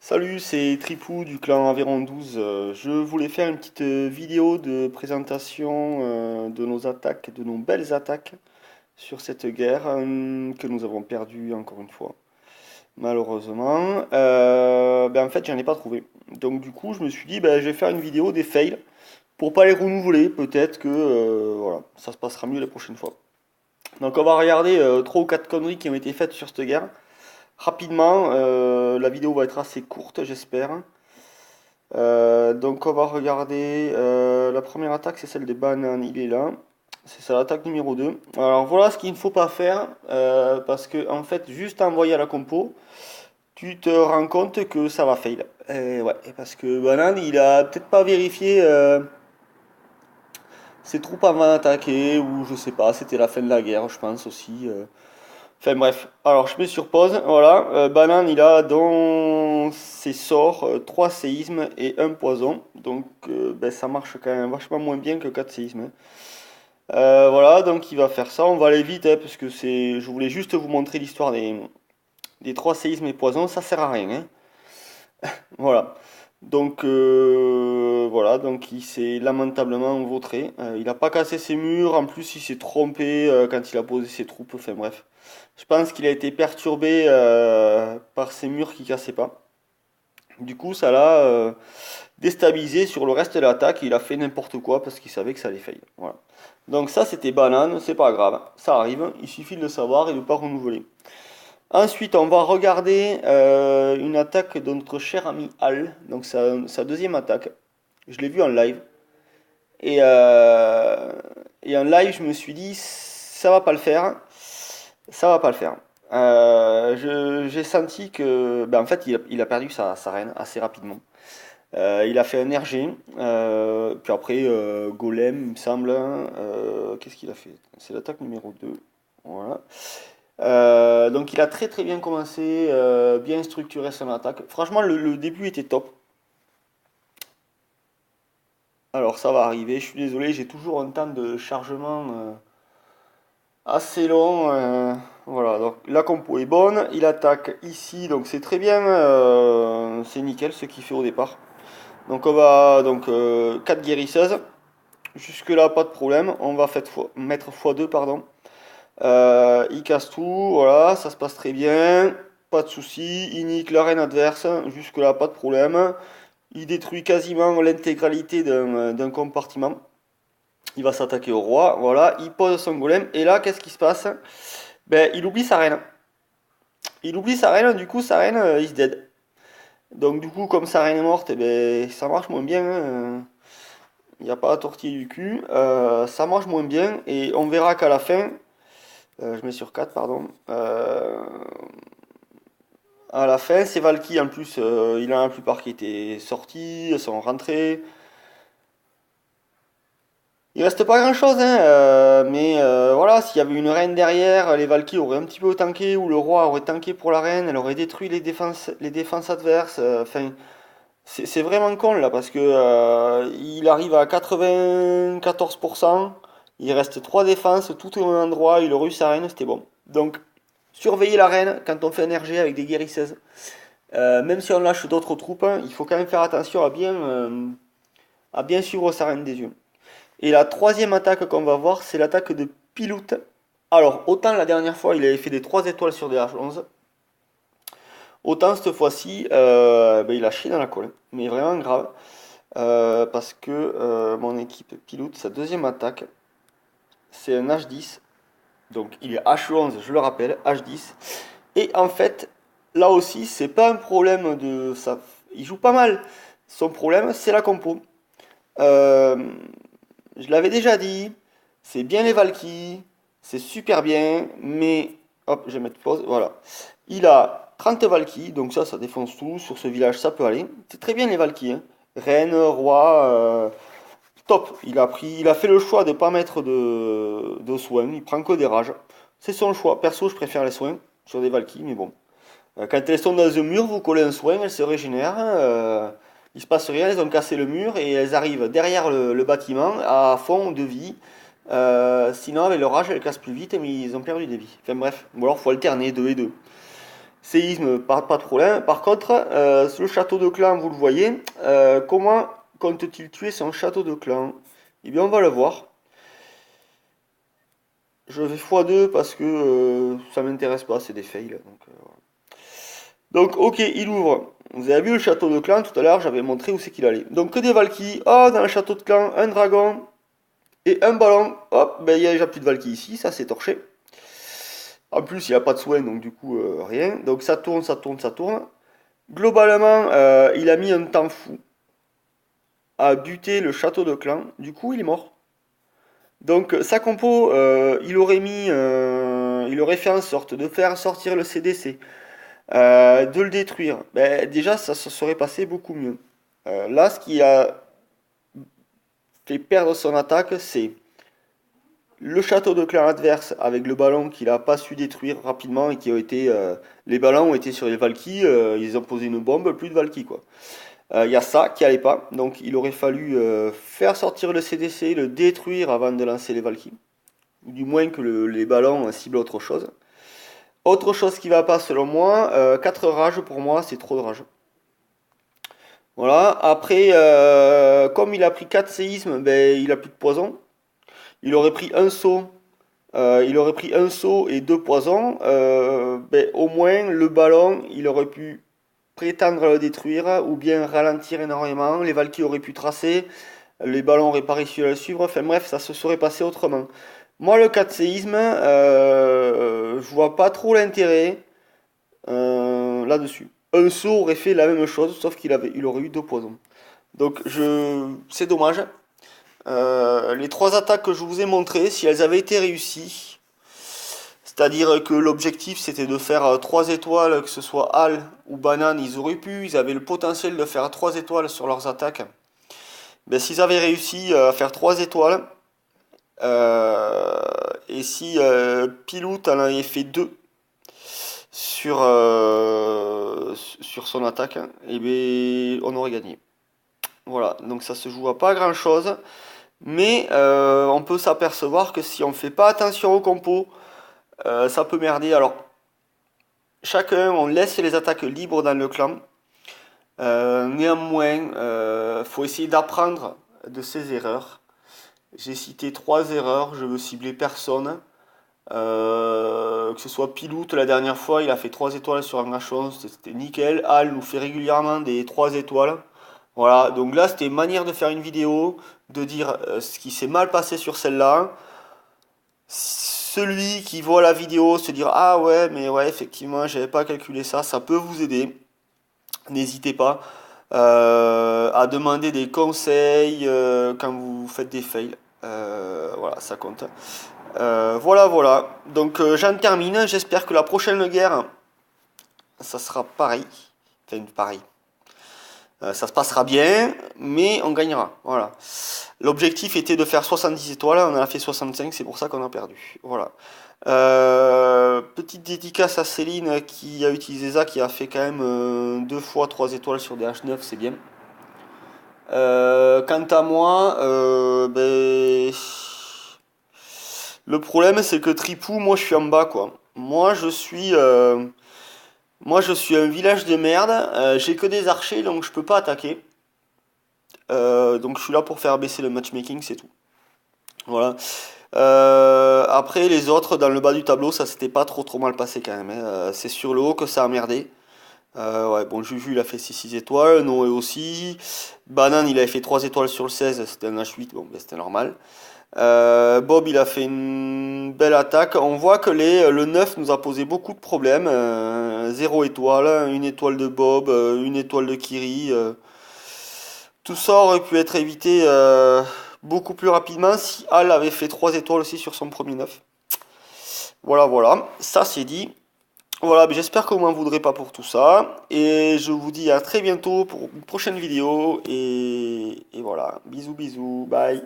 Salut, c'est Tripou du clan Aveyron 12. Je voulais faire une petite vidéo de présentation de nos attaques, de nos belles attaques sur cette guerre que nous avons perdue encore une fois, malheureusement. En fait, j'en ai pas trouvé. Donc du coup, je me suis dit, je vais faire une vidéo des fails pour pas les renouveler. Peut-être que voilà, ça se passera mieux les prochaines fois. Donc on va regarder 3 ou 4 conneries qui ont été faites sur cette guerre. Rapidement, la vidéo va être assez courte, j'espère. Donc on va regarder la première attaque, c'est celle des bananes, il est là. C'est ça l'attaque numéro 2. Alors voilà ce qu'il ne faut pas faire, parce que en fait, juste envoyer à la compo, tu te rends compte que ça va fail. Ouais, parce que banane, il a peut-être pas vérifié ses troupes avant d'attaquer, ou je sais pas, c'était la fin de la guerre, je pense aussi. Enfin bref, alors je mets sur pause, voilà, Banane il a dans ses sorts 3 séismes et un poison, donc ça marche quand même vachement moins bien que 4 séismes, hein. Voilà, donc il va faire ça, on va aller vite, hein, parce que je voulais juste vous montrer l'histoire des 3 séismes et poison, ça sert à rien, hein. Voilà, donc il s'est lamentablement vautré. Il n'a pas cassé ses murs, en plus il s'est trompé quand il a posé ses troupes, enfin bref. Je pense qu'il a été perturbé par ces murs qui cassaient pas. Du coup, ça l'a déstabilisé sur le reste de l'attaque. Il a fait n'importe quoi parce qu'il savait que ça allait faillir. Voilà. Donc ça, c'était banane, c'est pas grave. Ça arrive, il suffit de le savoir et de ne pas renouveler. Ensuite, on va regarder une attaque de notre cher ami Al. Donc sa deuxième attaque. Je l'ai vu en live. Et, euh, et en live, je me suis dit, ça va pas le faire. Ça va pas le faire. J'ai senti que, en fait, il a perdu sa reine assez rapidement. Il a fait un RG, puis après Golem, il me semble. Qu'est-ce qu'il a fait? C'est l'attaque numéro 2. Voilà. Donc il a très très bien commencé, bien structuré son attaque. Franchement, le début était top. Alors ça va arriver, je suis désolé, j'ai toujours un temps de chargement assez long. Voilà, donc la compo est bonne. Il attaque ici, donc c'est très bien. C'est nickel ce qu'il fait au départ. Donc on va donc 4 guérisseuses. Jusque là pas de problème. On va mettre x2 pardon. Il casse tout, voilà, ça se passe très bien. Pas de souci. Il nique l'arène adverse. Jusque là pas de problème. Il détruit quasiment l'intégralité d'un compartiment. Il va s'attaquer au roi, voilà, il pose son golem, et là, qu'est-ce qui se passe? Il oublie sa reine. Il oublie sa reine, du coup, sa reine is dead. Donc, du coup, comme sa reine est morte, ça marche moins bien, hein. Il n'y a pas à tortiller du cul. Ça marche moins bien, et on verra qu'à la fin, je mets sur 4, pardon. À la fin, c'est Valky en plus, il y en a la plupart qui étaient sortis, elles sont rentrées. Il reste pas grand-chose, hein, mais voilà, s'il y avait une reine derrière, les Valkyries auraient un petit peu tanké, ou le roi aurait tanké pour la reine, elle aurait détruit les défenses adverses. Enfin, c'est vraiment con là, parce que il arrive à 94%, il reste 3 défenses, tout est au même endroit, il aurait eu sa reine, c'était bon. Donc, surveiller la reine quand on fait un RG avec des guérisseuses. Même si on lâche d'autres troupes, hein, il faut quand même faire attention à bien suivre sa reine des yeux. Et la troisième attaque qu'on va voir, c'est l'attaque de Piloute. Alors, autant la dernière fois, il avait fait des 3 étoiles sur des H11, autant cette fois-ci, il a chié dans la colle. Mais vraiment grave. Parce que mon équipe Piloute, sa deuxième attaque, c'est un H10. Donc, il est H11, je le rappelle, H10. Et en fait, là aussi, c'est pas un problème de ça. Il joue pas mal. Son problème, c'est la compo. Euh, Je l'avais déjà dit, c'est bien les Valkyries, c'est super bien, mais hop, je vais mettre pause, voilà. Il a 30 Valkyries, donc ça défonce tout, sur ce village ça peut aller. C'est très bien les Valkyries, hein. Reine, roi, top. Il a fait le choix de ne pas mettre de soins, il prend que des rages. C'est son choix, perso je préfère les soins sur des Valkyries, mais bon. Quand elles sont dans un mur, vous collez un soin, elles se régénèrent. Il se passe rien, elles ont cassé le mur et elles arrivent derrière le bâtiment à fond de vie. Sinon, avec leur rage, elles cassent plus vite, mais ils ont perdu des vies. Enfin bref, ou alors faut alterner 2 et 2. Séisme, pas de problème. Par contre, le château de clan, vous le voyez, comment compte-t-il tuer son château de clan? Eh bien, on va le voir. Je fais x2 parce que ça m'intéresse pas, c'est des fails. Donc, ok, il ouvre. Vous avez vu le château de clan tout à l'heure, j'avais montré où c'est qu'il allait. Donc, que des Valkyries. Oh, dans le château de clan, un dragon et un ballon. Hop, ben, il n'y a déjà plus de Valkyries ici, ça c'est torché. En plus, il n'y a pas de soin, donc du coup, rien. Donc, ça tourne, ça tourne, ça tourne. Globalement, il a mis un temps fou à buter le château de clan. Du coup, il est mort. Donc, sa compo, il aurait fait en sorte de faire sortir le CDC, de le détruire. Ben, déjà, ça se serait passé beaucoup mieux. Là, ce qui a fait perdre son attaque, c'est le château de clan adverse avec le ballon qu'il n'a pas su détruire rapidement et qui a été. Les ballons ont été sur les Valkyries, ils ont posé une bombe, plus de Valkyries quoi. Il y a ça qui allait pas, donc il aurait fallu faire sortir le CDC, le détruire avant de lancer les Valkyries, ou du moins que les ballons ciblent autre chose. Autre chose qui va pas selon moi, 4 rages pour moi c'est trop de rage. Voilà, après comme il a pris 4 séismes, ben, il a plus de poison. Il aurait pris un saut, et 2 poisons, ben, au moins le ballon il aurait pu prétendre le détruire ou bien ralentir énormément, les Valkyries auraient pu tracer, les ballons auraient pas réussi à le suivre, enfin bref, ça se serait passé autrement. Moi, le cas de séisme, je vois pas trop l'intérêt là-dessus. Un saut aurait fait la même chose, sauf il aurait eu 2 poisons. Donc, c'est dommage. Les 3 attaques que je vous ai montrées, si elles avaient été réussies, c'est-à-dire que l'objectif c'était de faire 3 étoiles, que ce soit Hal ou Banane, ils avaient le potentiel de faire 3 étoiles sur leurs attaques. Ben, s'ils avaient réussi à faire 3 étoiles, et si Pilout en avait fait 2 sur son attaque, et ben, on aurait gagné. Voilà, donc ça se joue à pas grand chose, mais on peut s'apercevoir que si on fait pas attention au compos, ça peut merder. Alors, chacun, on laisse les attaques libres dans le clan. Néanmoins, faut essayer d'apprendre de ses erreurs. J'ai cité 3 erreurs, je veux cibler personne. Que ce soit Pilout la dernière fois, il a fait 3 étoiles sur un gachon, c'était nickel. Hal nous fait régulièrement des 3 étoiles. Voilà, donc là c'était une manière de faire une vidéo, de dire ce qui s'est mal passé sur celle-là. Celui qui voit la vidéo se dire ah ouais mais ouais effectivement j'avais pas calculé ça, ça peut vous aider. N'hésitez pas à demander des conseils quand vous faites des fails. Voilà, ça compte. Voilà. Donc j'en termine. J'espère que la prochaine guerre, ça sera pareil. Enfin, pareil. Ça se passera bien, mais on gagnera. Voilà. L'objectif était de faire 70 étoiles, on en a fait 65, c'est pour ça qu'on a perdu. Voilà. Petite dédicace à Céline qui a utilisé ça, qui a fait quand même 2 fois 3 étoiles sur des H9, c'est bien. Quant à moi, ben, le problème c'est que Tripou, moi je suis en bas quoi. Moi je suis un village de merde, j'ai que des archers donc je peux pas attaquer. Donc je suis là pour faire baisser le matchmaking, c'est tout. Voilà. Après les autres dans le bas du tableau, ça s'était pas trop mal passé quand même, hein. C'est sur le haut que ça a merdé. Ouais, bon, Juju il a fait 6 étoiles, Noé aussi. Banane il avait fait 3 étoiles sur le 16, c'était un H8, bon, ben, c'était normal. Bob il a fait une belle attaque. On voit que le 9 nous a posé beaucoup de problèmes. 0 étoile, 1 étoile de Bob, 1 étoile de Kiri. Tout ça aurait pu être évité beaucoup plus rapidement si Al avait fait 3 étoiles aussi sur son premier 9. Voilà, ça c'est dit. Voilà, j'espère que vous m'en voudrez pas pour tout ça. Et je vous dis à très bientôt pour une prochaine vidéo. Et voilà, bisous, bye.